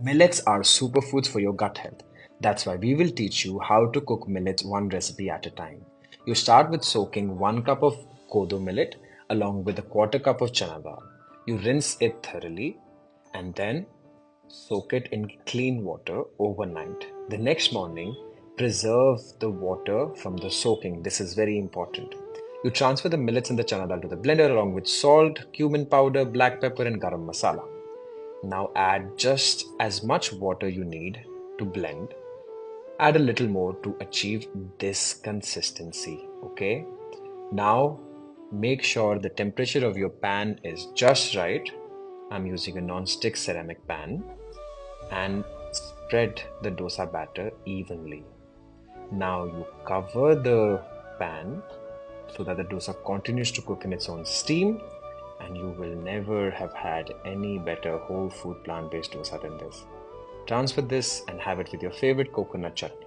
Millets are superfoods for your gut health. That's why we will teach you how to cook millets one recipe at a time. You start with soaking 1 cup of Kodo millet along with a quarter cup of Chana Dal. You rinse it thoroughly and then soak it in clean water overnight. The next morning, preserve the water from the soaking. This is very important. You transfer the millets and the chana dal to the blender along with salt, cumin powder, black pepper, and garam masala. Now add just as much water you need to blend. Add a little more to achieve this consistency. Okay. Now make sure the temperature of your pan is just right. I'm using a non-stick ceramic pan and spread the dosa batter evenly. Now you cover the pan so that the dosa continues to cook in its own steam, and you will never have had any better whole food plant based dosa than this. Transfer this and have it with your favorite coconut chutney.